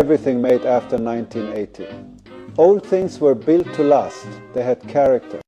Everything made after 1980. Old things were built to last. They had character.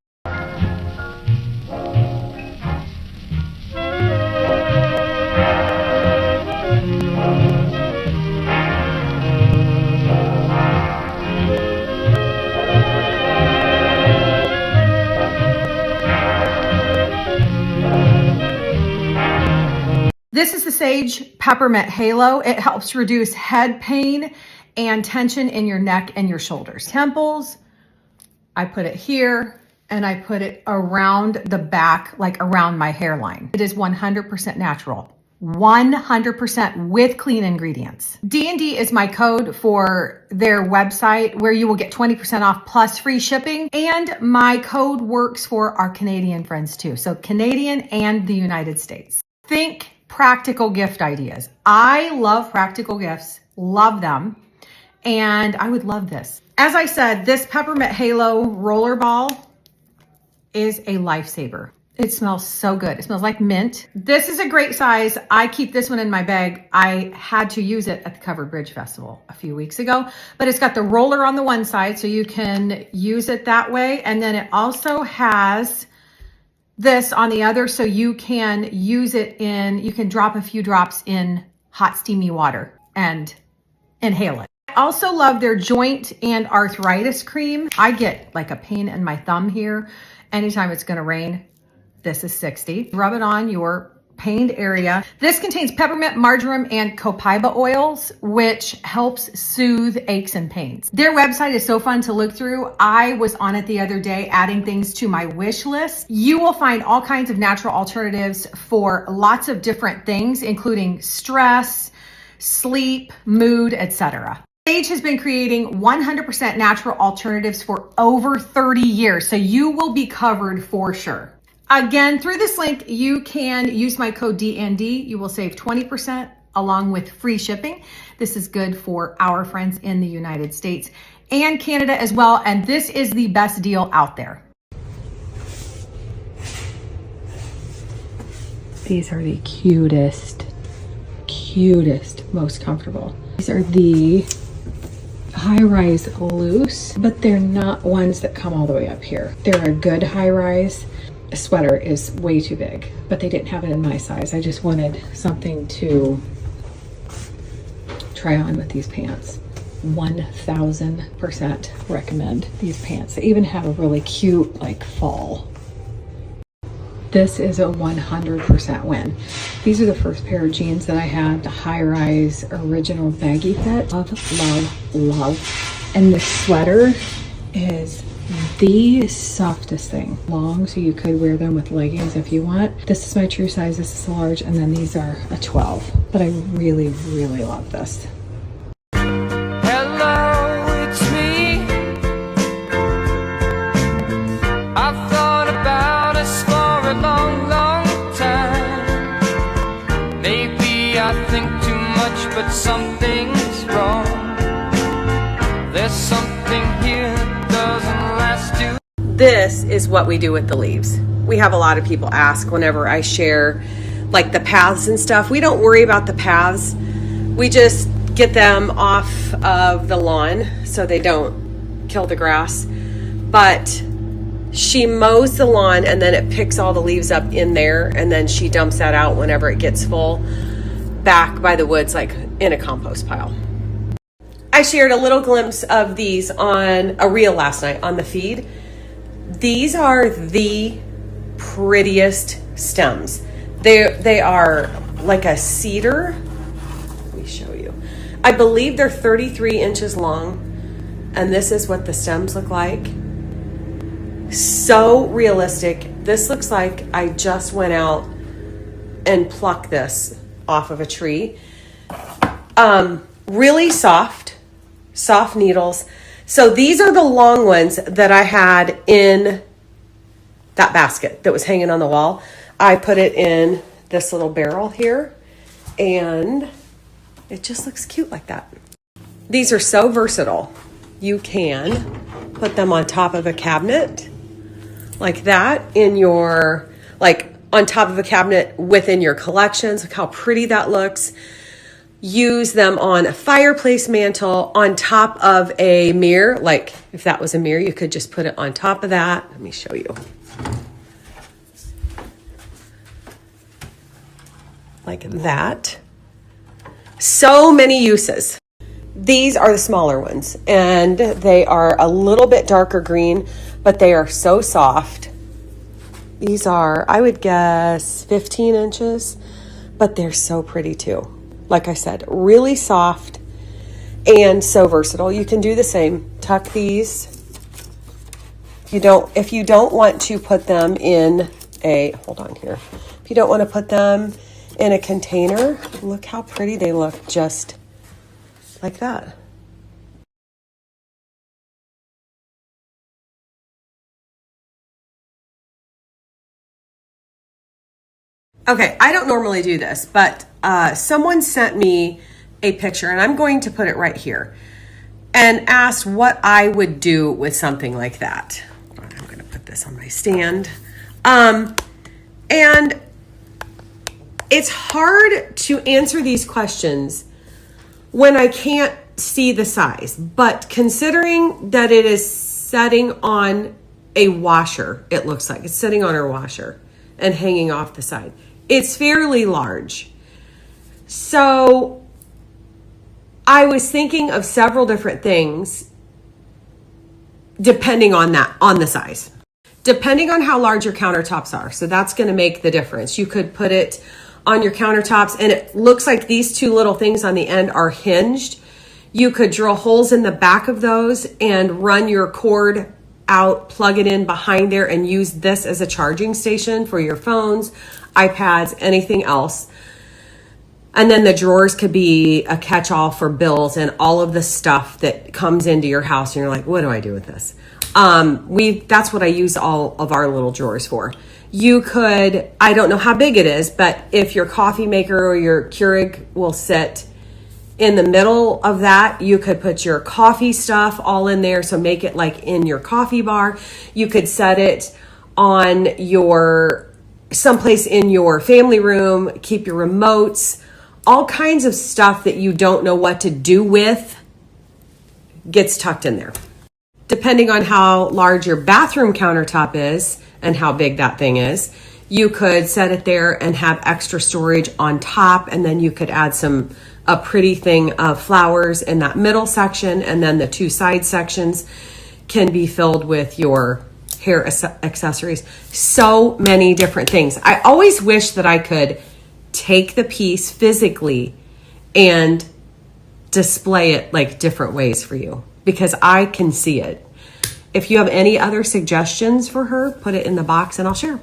This is the Sage Peppermint Halo. It helps reduce head pain and tension in your neck and your shoulders. Temples, I put it here, and I put it around the back, like around my hairline. It is 100% natural, 100% with clean ingredients. D&D is my code for their website where you will get 20% off plus free shipping. And my code works for our Canadian friends too. So Canadian and the United States. Think practical gift ideas. I love practical gifts, love them. And I would love this. As I said, this Peppermint Halo roller ball is a lifesaver. It smells so good. It smells like mint. This is a great size. I keep this one in my bag. I had to use it at the Covered Bridge Festival a few weeks ago, but it's got the roller on the one side so you can use it that way. And then it also has this on the other, so you can use it you can drop a few drops in hot steamy water and inhale it. I also love their joint and arthritis cream. I get like a pain in my thumb here anytime it's gonna rain. This is 60. Rub it on your pained area. This contains peppermint, marjoram, and copaiba oils, which helps soothe aches and pains. Their website is so fun to look through. I was on it the other day adding things to my wish list. You will find all kinds of natural alternatives for lots of different things, including stress, sleep, mood, etc. Sage has been creating 100% natural alternatives for over 30 years, so you will be covered for sure. Again, through this link, you can use my code DND. You will save 20% along with free shipping. This is good for our friends in the United States and Canada as well. And this is the best deal out there. These are the cutest, most comfortable. These are the high-rise loose, but they're not ones that come all the way up here. They're a good high-rise. A sweater is way too big, but they didn't have it in my size. I just wanted something to try on with these pants. 1000% recommend these pants. They even have a really cute like fall. This is a 100% win. These are the first pair of jeans that I had, the high-rise original baggy fit. Love, love, love. And the sweater is the softest thing. Long, so you could wear them with leggings if you want. This is my true size. This is a large, and then these are a 12. But I really, really love this. Hello, it's me. I've thought about us for a long, long time. Maybe I think too much, but something's wrong. There's something here that doesn't last too. This is what we do with the leaves. We have a lot of people ask whenever I share like the paths and stuff. We don't worry about the paths. We just get them off of the lawn so they don't kill the grass. But she mows the lawn and then it picks all the leaves up in there, and then she dumps that out whenever it gets full back by the woods, like in a compost pile. I shared a little glimpse of these on a reel last night on the feed. These are the prettiest stems. They are like a cedar. Let me show you. I believe they're 33 inches long, and this is what the stems look like. So realistic. This looks like I just went out and plucked this off of a tree. Really soft needles. So these are the long ones that I had in that basket that was hanging on the wall. I put it in this little barrel here, and it just looks cute like that. These are so versatile. You can put them on top of a cabinet like that in your, like on top of a cabinet within your collections. Look how pretty that looks. use them on a fireplace mantle, on top of a mirror. Like if that was a mirror, you could just put it on top of that. Let me show you. Like that. So many uses. These are the smaller ones, and they are a little bit darker green, but they are so soft. These are, I would guess, 15 inches, but they're so pretty too. Like I said, really soft and so versatile. You can do the same. Tuck these. If you don't want to put them in hold on here. If you don't want to put them in a container, look how pretty they look just like that. Okay, I don't normally do this, but someone sent me a picture, and I'm going to put it right here, and asked what I would do with something like that. I'm going to put this on my stand. And it's hard to answer these questions when I can't see the size, but considering that it is setting on a washer, it looks like it's sitting on our washer and hanging off the side. It's fairly large. So I was thinking of several different things depending on the size. Depending on how large your countertops are. So that's going to make the difference. You could put it on your countertops, and it looks like these two little things on the end are hinged. You could drill holes in the back of those and run your cord out, plug it in behind there, and use this as a charging station for your phones, iPads, anything else. And then the drawers could be a catch-all for bills and all of the stuff that comes into your house, and you're like, what do I do with this? That's what I use all of our little drawers for. You could, I don't know how big it is, but if your coffee maker or your Keurig will sit in the middle of that, you could put your coffee stuff all in there. So make it like in your coffee bar. You could set it on someplace in your family room, keep your remotes, all kinds of stuff that you don't know what to do with gets tucked in there. Depending on how large your bathroom countertop is and how big that thing is, you could set it there and have extra storage on top, and then you could add a pretty thing of flowers in that middle section, and then the two side sections can be filled with your hair accessories. So many different things. I always wish that I could take the piece physically and display it like different ways for you, because I can see it. If you have any other suggestions for her, put it in the box and I'll share.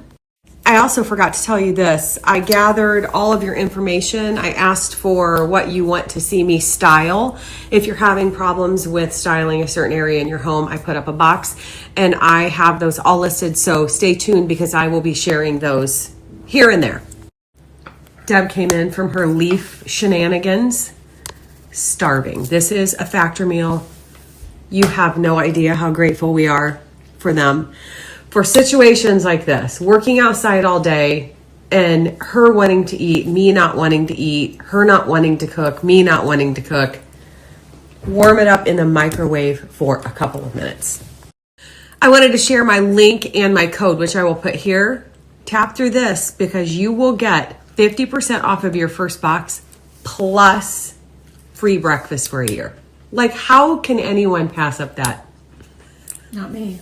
I also forgot to tell you this. I gathered all of your information. I asked for what you want to see me style. If you're having problems with styling a certain area in your home, I put up a box and I have those all listed. So stay tuned, because I will be sharing those here and there. Deb came in from her leaf shenanigans, starving. This is a Factor meal. You have no idea how grateful we are for them. For situations like this, working outside all day and her wanting to eat, me not wanting to eat, her not wanting to cook, me not wanting to cook, warm it up in the microwave for a couple of minutes. I wanted to share my link and my code, which I will put here. Tap through this, because you will get 50% off of your first box plus free breakfast for a year. Like, how can anyone pass up that? Not me.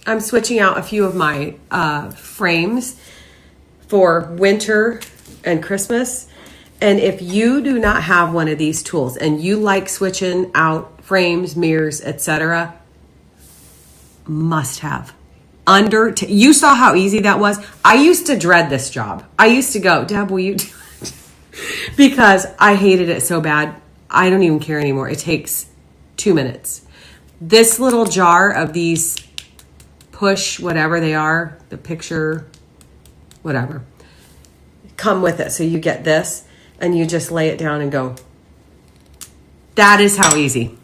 I'm switching out a few of my frames for winter and Christmas. And if you do not have one of these tools and you like switching out frames, mirrors, etc., must have. You saw how easy that was. I used to dread this job. I used to go, Deb, will you do it? Because I hated it so bad. I don't even care anymore. It takes 2 minutes. This little jar of these push, whatever they are, the picture, whatever, come with it. So you get this and you just lay it down and go. That is how easy.